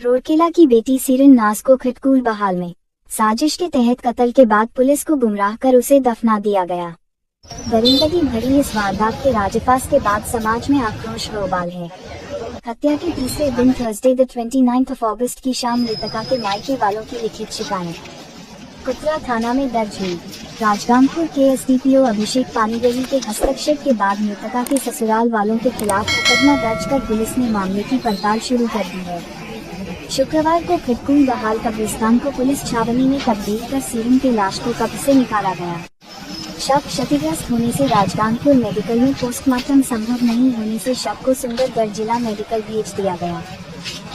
रोरकेला की बेटी सीरिन नाज को खटकूल बहाल में साजिश के तहत कत्ल के बाद पुलिस को गुमराह कर उसे दफना दिया गया। दरिंदगी भरी इस वारदात के राजपास के बाद समाज में आक्रोश का उबाल है। हत्या के तीसरे दिन थर्सडे द 29 अगस्त की शाम मृतका के मायके वालों की लिखित शिकायत कुतरा थाना में दर्ज हुई। राजगांगपुर के एसडीपीओ अभिषेक पानीगली के हस्तक्षेप के बाद मृतका के ससुराल वालों के खिलाफ मुकदमा दर्ज कर पुलिस ने मामले की पड़ताल शुरू कर दी है। शुक्रवार को खटकूल बहाल कब्रिस्तान को पुलिस छावनी में तब्दील कर सीरिन की लाश को कब्र से निकाला गया। शव क्षतिग्रस्त होने से राजगांगपुर मेडिकल में पोस्टमार्टम संभव नहीं होने से शव को सुंदरगढ़ जिला मेडिकल भेज दिया गया।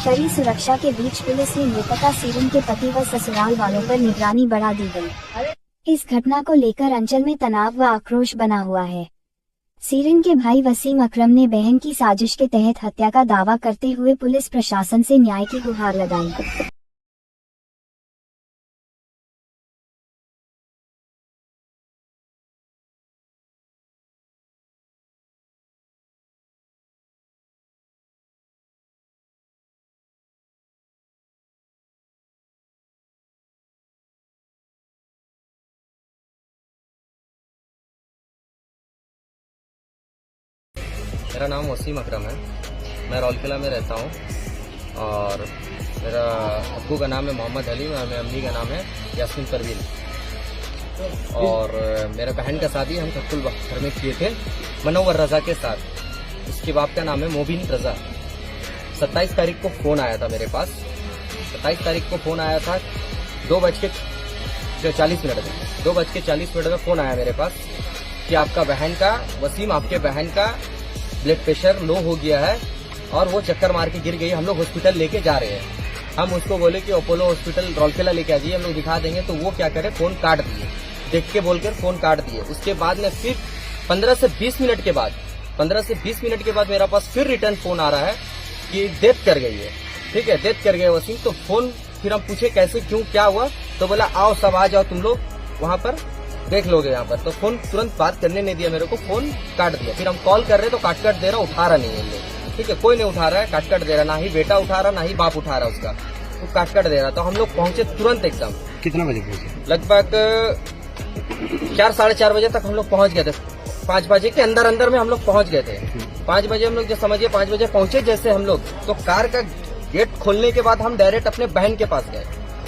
कड़ी सुरक्षा के बीच पुलिस ने मृतका सीरिन के पति व ससुराल वालों पर निगरानी बढ़ा दी गई। इस घटना को लेकर अंचल में तनाव व आक्रोश बना हुआ है। सीरिन के भाई वसीम अकरम ने बहन की साजिश के तहत हत्या का दावा करते हुए पुलिस प्रशासन से न्याय की गुहार लगाई। मेरा नाम वसीम अकरम है। मैं रोरकेला में रहता हूँ और मेरा अब्बू का नाम है मोहम्मद अली और मेरी अम्मी का नाम है यास्मीन परवीन। और मेरा बहन का शादी हम खटकूल घर में किए थे मनोवर रजा के साथ। इसके बाप का नाम है मोबिन रजा। 27 तारीख को फ़ोन आया था मेरे पास। 27 तारीख को फ़ोन आया था 2:40 में 2:40 में फ़ोन आया मेरे पास कि आपका बहन का वसीम आपके बहन का ब्लड प्रेशर लो हो गया है और वो चक्कर मार के गिर गई। हम लोग हॉस्पिटल लेके जा रहे हैं। हम उसको बोले कि अपोलो हॉस्पिटल रोरकेला लेके आ जाइए, हम लोग दिखा देंगे। तो वो क्या करे, फोन काट दिए। देख के बोलकर फोन काट दिए। उसके बाद में फिर 15 से 20 मिनट के बाद मेरे पास फिर रिटर्न फोन आ रहा है कि डेथ कर गई है। ठीक है, डेथ कर गए वसीम। तो फोन फिर हम पूछे कैसे, क्यों, क्या हुआ? तो बोला आओ सब आ जाओ, तुम लोग वहाँ पर देख लोगे यहाँ पर। तो फोन तुरंत बात करने नहीं दिया मेरे को, फोन काट दिया। फिर हम कॉल कर रहे तो काट दे रहा, उठा रहा नहीं है लोग। ठीक है, कोई नहीं उठा रहा है, काट दे रहा, ना ही बेटा उठा रहा ना ही बाप उठा रहा उसका, वो काट दे रहा। तो हम लोग पहुंचे तुरंत एकदम। कितना बजे पहुंचे? लगभग 4 साढ़े 4 बजे तक हम लोग पहुंच गए थे। 5 बजे के अंदर में हम लोग पहुंच गए थे। 5 बजे हम लोग जो समझिए 5 बजे पहुंचे जैसे हम लोग, तो कार का गेट खोलने के बाद हम डायरेक्ट अपने बहन के पास गए।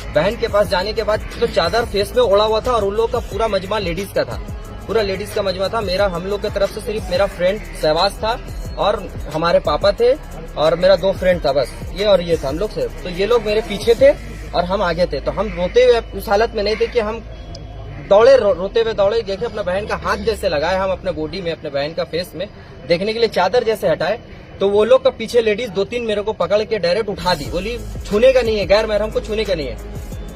बहन के पास जाने के बाद तो चादर फेस में ओढ़ा हुआ था और उन लोगों का पूरा मजमा लेडीज का था, पूरा लेडीज का मजमा था। मेरा हम लोग की तरफ से सिर्फ मेरा फ्रेंड सहवाज था और हमारे पापा थे और मेरा 2 फ्रेंड था, बस ये और ये था हम लोग से। तो ये लोग मेरे पीछे थे और हम आगे थे। तो हम रोते हुए उस हालत में नहीं थे कि हम दौड़े, रोते हुए दौड़े। देखे अपना बहन का हाथ जैसे लगाए हम अपने बॉडी में, अपने बहन का फेस में देखने के लिए चादर जैसे हटाए। तो वो लोग का पीछे लेडीज 2-3 मेरे को पकड़ के डायरेक्ट उठा दी। बोली छूने का नहीं है, गैर महरम को छूने का नहीं है।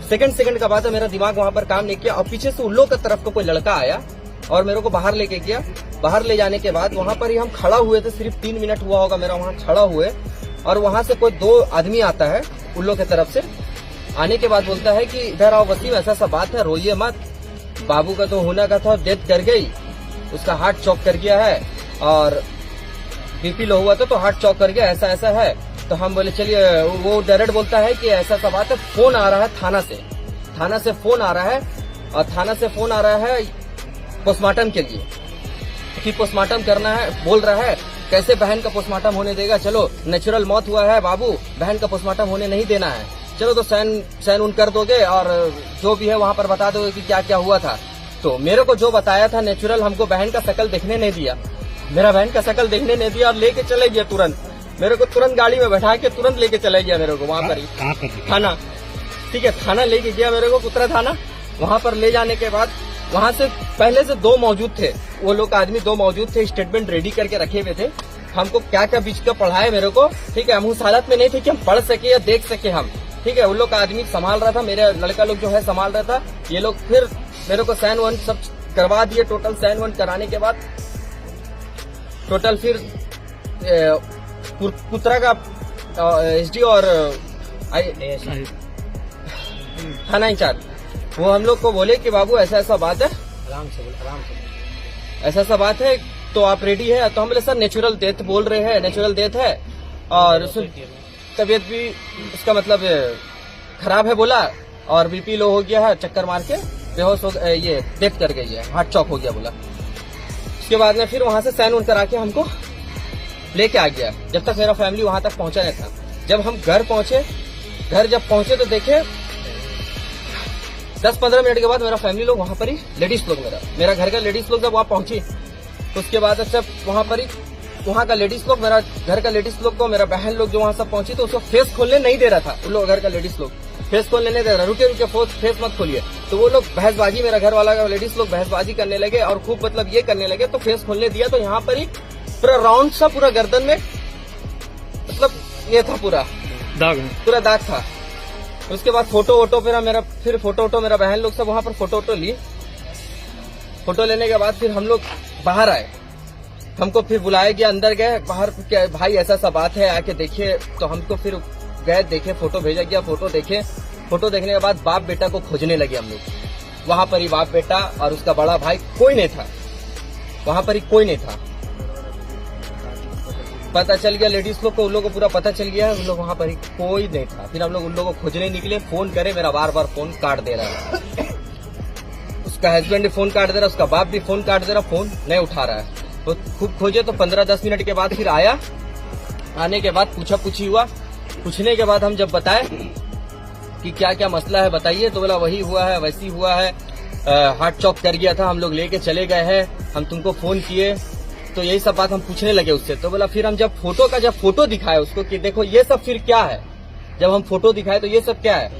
सेकंड का बात है, मेरा दिमाग वहां पर काम नहीं किया और पीछे से उन लोग की तरफ को कोई लड़का आया और मेरे को बाहर लेके गया। बाहर ले जाने के बाद वहां पर ही हम खड़ा हुए थे, सिर्फ 3 मिनट हुआ होगा मेरा वहां खड़ा हुए। और वहां से कोई 2 आदमी आता है उन लोग की तरफ से। आने के बाद बोलता है कि इधर आओ वसीम, ऐसा सा बात है, रोइए मत, बाबू का तो होना का था, डेथ कर गई, उसका हार्ट चौक कर गया है और बीपी लो हुआ था तो हार्ट चौक कर गया, ऐसा ऐसा है। तो हम बोले चलिए। वो डायरेक्ट बोलता है कि ऐसा सा बात है। फोन आ रहा है थाना से फोन आ रहा है और थाना से फोन आ रहा है पोस्टमार्टम के लिए कि पोस्टमार्टम करना है। बोल रहा है कैसे बहन का पोस्टमार्टम होने देगा, चलो नेचुरल मौत हुआ है बाबू, बहन का पोस्टमार्टम होने नहीं देना है, चलो तो साइन उन कर दोगे और जो भी है वहां पर बता दोगे कि क्या क्या हुआ था। तो मेरे को जो बताया था नेचुरल, हमको बहन का शकल देखने नहीं दिया, मेरा बहन का शकल देखने नहीं दिया और लेके चले गया तुरंत। मेरे को तुरंत गाड़ी में बैठा के तुरंत लेके चले गया मेरे को वहां पर ही थाना। ठीक है, थाना लेके गया मेरे को, कुतरा थाना। वहां पर ले जाने के बाद वहां से पहले से 2 मौजूद थे, वो लोग आदमी 2 मौजूद थे, स्टेटमेंट रेडी करके रखे हुए थे। हमको क्या क्या बीच का पढ़ाए मेरे को। ठीक है, हम उस हालत में नहीं थे कि हम पढ़ सके या देख सके हम। ठीक है, उन लोग का आदमी संभाल रहा था, मेरा लड़का लोग जो है संभाल रहा था। ये लोग फिर मेरे को साइन वन सब करवा दिए। टोटल साइन वन कराने के बाद टोटल फिर कुतरा का एसडी और थाना इंचार्ज वो हम लोग को बोले कि बाबू ऐसा ऐसा बात है, आराम से ऐसा ऐसा बात है, तो आप रेडी है? तो हम बोले सर नेचुरल डेथ बोल रहे हैं, नेचुरल डेथ है और तबीयत भी उसका मतलब खराब है बोला, और बीपी लो हो गया है, चक्कर मार के बेहोश हो ये डेथ कर गई है, हार्ट चौक हो गया बोला। उसके बाद में फिर वहां से साइन उन करा के हमको लेके आ गया, जब तक मेरा फैमिली वहां तक पहुंचा नहीं था। जब हम घर जब पहुंचे तो देखे 10-15 मिनट के बाद मेरा फैमिली लोग वहां पर ही, लेडीज लोग मेरा घर का लेडीज लोग जब वहां पहुंची, तो उसके बाद सब वहां पर ही, वहां का लेडीज लोग, मेरा घर का लेडीज लोग को, मेरा बहन लोग जो वहां सब पहुंची, तो उसको फेस खोलने नहीं दे रहा था। उन लोग घर का लेडीज लोग फेस खोलने नहीं दे रहा, रुके फेस मत खोलिए। तो वो लोग बहसबाजी, मेरा घर वाला का लेडीज लोग बहसबाजी करने लगे और खूब मतलब ये करने लगे, तो फेस खोलने दिया तो यहाँ पर ही पूरा राउंड सा पूरा गर्दन में मतलब ये था, पूरा दाग था। उसके बाद फोटो वोटो फिर फोटो मेरा बहन लोग सब वहां पर फोटो वोटो ली। फोटो लेने के बाद फिर हम लोग बाहर आए, हमको फिर बुलाया गया, अंदर गए, बाहर क्या भाई ऐसा सा बात है आके देखिए। तो हमको फिर गए, देखे, फोटो भेजा गया, फोटो देखे। फोटो देखने के बाद बाप बेटा को खोजने लगे हम लोग। वहां पर ही बाप बेटा और उसका बड़ा भाई, कोई नहीं था वहां पर ही, कोई नहीं था। पता चल गया लेडीज लोग को, उन लोगों को पूरा पता चल गया है, उन लोग वहां पर ही कोई नहीं था। फिर हम लोग उन लोगों को खोजने निकले, फोन करे, मेरा बार बार फोन काट दे रहा है। उसका हस्बैंड भी फोन काट दे रहा है, उसका बाप भी फोन काट दे रहा, फोन नहीं उठा रहा है। तो खूब खोजे, तो 15-10 मिनट के बाद फिर आया। आने के बाद पूछा पूछी हुआ, पूछने के बाद हम जब बताए कि क्या क्या मसला है बताइए, तो बोला वही हुआ है, वैसी हुआ है, हार्ट चौक कर गया था, हम लोग लेके चले गए हैं, हम तुमको फोन किए। तो यही सब बात हम पूछने लगे उससे। तो बोला फिर हम जब फोटो दिखाए उसको कि देखो ये सब फिर क्या है, जब हम फोटो दिखाए तो ये सब क्या है,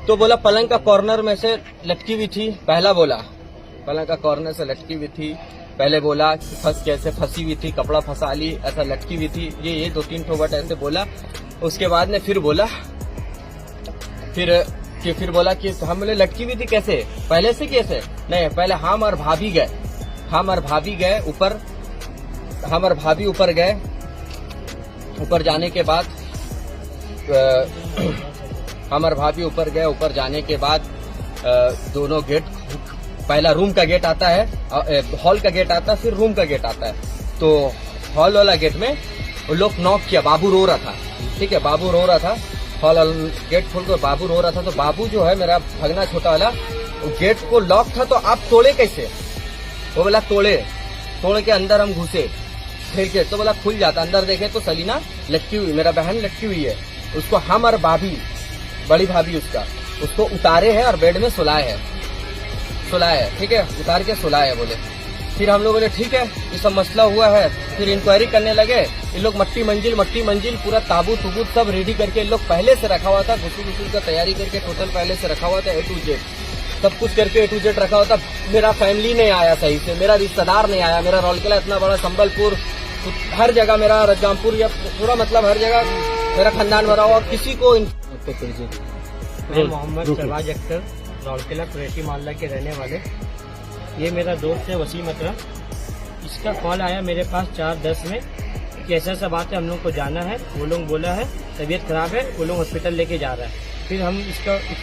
तो बोला पलंग का कॉर्नर में से लटकी हुई थी। पहला बोला पलंग का कॉर्नर से लटकी हुई थी, पहले बोला कि कैसे फंसी हुई थी, कपड़ा फंसा ली, ऐसा लटकी हुई थी, ये 2-3 ठो वर्ड ऐसे बोला। उसके बाद में फिर बोला फिर बोला कि हम बोले लटकी हुई थी कैसे, पहले से कैसे, नहीं पहले हम और भाभी गए ऊपर, हम और भाभी ऊपर गए। ऊपर जाने के बाद हम और भाभी ऊपर गए, ऊपर जाने के बाद दोनों गेट, पहला रूम का गेट आता है, हॉल का गेट आता है, फिर रूम का गेट आता है। तो हॉल वाला गेट में उन लोग नॉक किया, बाबू रो रहा था, ठीक है, बाबू रो रहा था, हॉल गेट खोल कर बाबू रो रहा था। तो बाबू जो है मेरा भगना छोटा वाला, गेट को लॉक था, तो आप तोड़े कैसे, वो बोला तोड़ के अंदर हम घुसे फिर के, तो बोला खुल जाता। अंदर देखे तो सलीना लटकी हुई, मेरा बहन लटकी हुई है, उसको हम और भाभी, बड़ी भाभी उसको उतारे हैं और बेड में सुलाए है, ठीक है, उतार के सुलाए है बोले। फिर हम लोग बोले ठीक है, ये सब मसला हुआ है। फिर इंक्वायरी करने लगे, इन लोग मट्टी मंजिल पूरा ताबूत सब रेडी करके इन लोग पहले से रखा हुआ था, गुस्ल का तैयारी करके टोटल पहले से रखा हुआ था, A to Z सब कुछ करके A to Z रखा हुआ था। मेरा फैमिली नहीं आया सही से, मेरा रिश्तेदार नहीं आया, मेरा रौलकेला इतना बड़ा, संबलपुर, हर जगह मेरा, रजगामपुर, या पूरा मतलब हर जगह मेरा खानदान भरा हुआ, किसी को। मैं मोहम्मद शहबाज अख्तर, रौलकेला कुरैशी मोहल्ला के रहने वाले। ये मेरा दोस्त है वसीम अकरम। इसका कॉल आया मेरे पास 4:10 में कि ऐसा बात है, हम लोग को जाना है। वो लोग बोला है तबीयत खराब है, वो लोग हॉस्पिटल लेके जा रहा है। फिर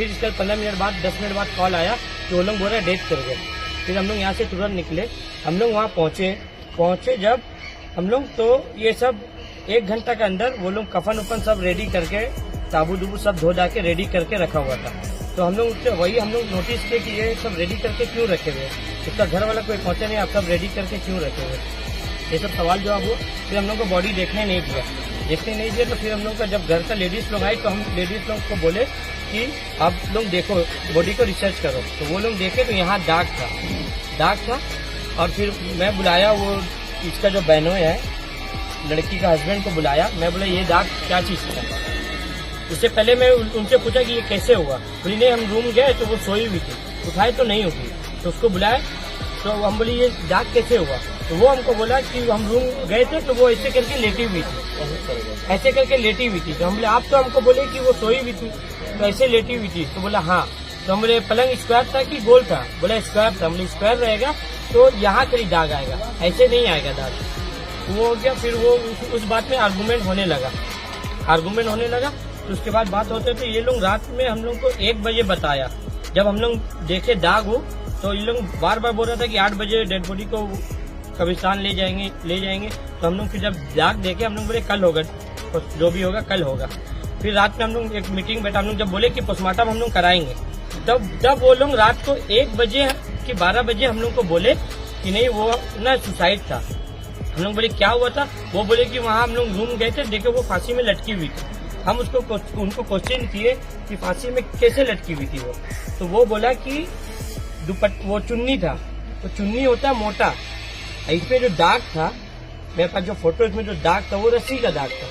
इसका 15 मिनट बाद, 10 मिनट बाद कॉल आया कि वो लोग बोल रहे डेथ कर गए। फिर हम लोग यहाँ से तुरंत निकले, हम लोग वहाँ पहुँचे जब हम लोग, तो ये सब 1 घंटा के अंदर वो लोग कफन उफन सब रेडी करके, ताबू दूबू सब धो धा के रेडी करके रखा हुआ था। तो हम लोग उससे वही हम लोग नोटिस किए कि ये सब रेडी करके क्यों रखे हुए, उसका घर वाला कोई पहुंचा नहीं, आप सब रेडी करके क्यों रखे हुए, ये सब सवाल जवाब हुआ। फिर हम लोग को बॉडी देखने नहीं दिया। तो फिर हम लोग का जब घर का लेडीज लोग आए, तो हम लेडीज लोग को बोले कि आप लोग देखो, बॉडी को रिसर्च करो। तो वो लोग देखे तो यहाँ दाग था। और फिर मैं बुलाया, वो इसका जो बहनों है, लड़की का हस्बैंड को बुलाया। मैं बोला ये दाग क्या चीज़ का। उससे पहले मैं उनसे पूछा कि ये कैसे हुआ। बोली नहीं, हम रूम गए तो वो सोई हुई थी, उठाए तो नहीं उठी। तो उसको बुलाया, तो हम बोली ये दाग कैसे हुआ। तो वो हमको बोला कि हम रूम गए थे तो वो ऐसे करके लेटी हुई थी। तो हम बोले आप तो हमको बोले कि वो सोई हुई थी, तो ऐसे लेटी हुई थी। तो बोला हाँ। तो हम बोले पलंग स्क्वायर था कि गोल था। बोला स्क्वायर था। हम बोले स्क्वायर रहेगा तो यहाँ कहीं दाग आएगा, ऐसे नहीं आएगा दाग। वो हो गया। फिर वो उस बात में आर्गूमेंट होने लगा। तो उसके बाद बात होते थे। ये लोग रात में हम लोग को 1 बजे बताया। जब हम लोग देखे दाग हो, तो ये लोग बार बार बोल रहा था कि 8 बजे डेड बॉडी को कब्रिस्तान ले जाएंगे। तो हम लोग फिर जब दाग देखे, हम लोग बोले कल होगा। जो भी होगा कल होगा। फिर रात में हम लोग एक मीटिंग बैठा, हम लोग जब बोले कि पोस्टमार्टम हम लोग कराएंगे, तब वो लोग रात को 1 बजे कि 12 बजे हम लोग को बोले कि नहीं वो ना सुसाइड था। हम लोग बोले क्या हुआ था, वो बोले कि वहाँ हम लोग रूम गए थे, देखे वो फांसी में लटकी हुई थी। हम उनको क्वेश्चन किए कि फांसी में कैसे लटकी हुई थी वो, तो वो बोला कि वो चुन्नी था, तो चुन्नी होता है मोटा, इसमें जो दाग था, मेरे पास जो फोटो इसमें जो दाग था वो रस्सी का दाग था,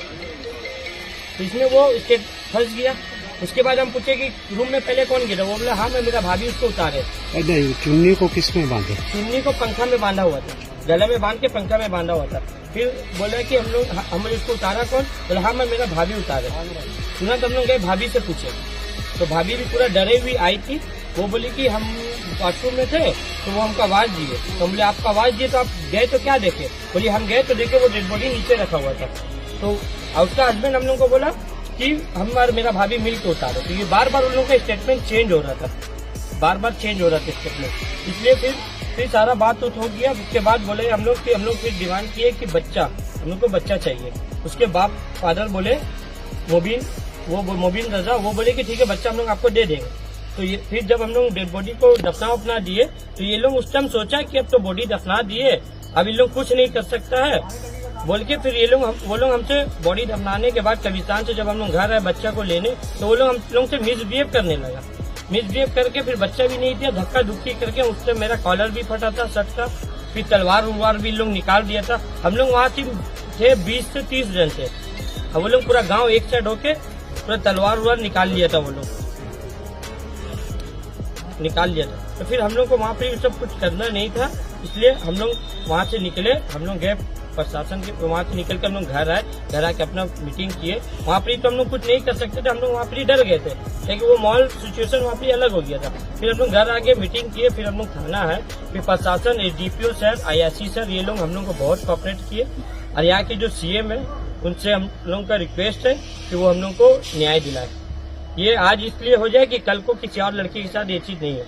तो इसमें वो इसके फंस गया। उसके बाद हम पूछे कि रूम में पहले कौन गिरा, वो बोला हाँ मैं मेरा भाभी उसको उतारे। नहीं, चुन्नी को किस में बांधे? चुन्नी को पंखा में बांधा हुआ था, गले में बांध के पंखा में बांधा हुआ था। फिर बोला कि हमने उसको उतारा कौन, बोला हाँ मैं मेरा भाभी उतारे। तुरंत हम लोग गए भाभी से पूछे, तो भाभी भी पूरा डरे हुई आई थी। वो बोली कि हम वॉशरूम में थे तो वो हमको आवाज दिए, तो बोले आपको आवाज दिए तो आप गए तो क्या देखे, बोली हम गए तो देखे वो डेड बॉडी नीचे रखा हुआ था। तो उसका हस्बैंड हम लोग को बोला कि हम और मेरा भाभी मिल के उतारे। तो ये बार बार उन लोगों का स्टेटमेंट चेंज हो रहा था, बार बार चेंज हो रहा था स्टेटमेंट, इसलिए फिर सारा बात हो गया। उसके बाद बोले हम लोग फिर डिमांड किए कि बच्चा, हम लोग को बच्चा चाहिए। उसके बाप फादर बोले मोबिन रजा, वो बोले कि ठीक है बच्चा हम लोग आपको दे देंगे। तो ये फिर जब हम लोग डेड बॉडी को दफना दिए, तो ये लोग उस टाइम सोचा कि अब तो बॉडी दफना दिए, अब इन लोग कुछ नहीं कर सकता है बोल के फिर वो लोग हमसे बॉडी दफनाने के बाद कब्रिस्तान से जब हम लोग घर आए बच्चा को लेने, तो वो लोग हम लोग से मिसबिहेव करने लगा। मिसबिहेव करके फिर बच्चा भी नहीं दिया, धक्का धुक्की करके उससे मेरा कॉलर भी फटा था शर्ट का, फिर तलवार भी लोग निकाल दिया था। हम लोग वहाँ थे 20 से 30 जन थे, वो लोग पूरा गांव एक साइड होके पूरा तलवार निकाल लिया था, वो लोग निकाल लिया था। तो फिर हम लोग को वहाँ पर सब कुछ करना नहीं था, इसलिए हम लोग वहाँ से निकले, हम लोग गए प्रशासन के, वहाँ से निकल कर हम लोग घर आए, घर आके अपना मीटिंग किए। वहाँ पर तो हम लोग कुछ नहीं कर सकते थे, हम लोग वहाँ पर डर गए थे क्योंकि वो मॉल सिचुएशन वहाँ पर अलग हो गया था। फिर हम लोग घर आके मीटिंग किए, फिर हम लोग थाना है, फिर प्रशासन एसडीपीओ सर, IIC सर, ये लोग हम लोग को बहुत कोऑपरेट किए। और यहाँ के जो CM है उनसे हम लोगों का रिक्वेस्ट है कि वो हम लोग को न्याय दिलाए। ये आज इसलिए हो जाए कि कल को किसी और लड़की के साथ ये चीज नहीं है।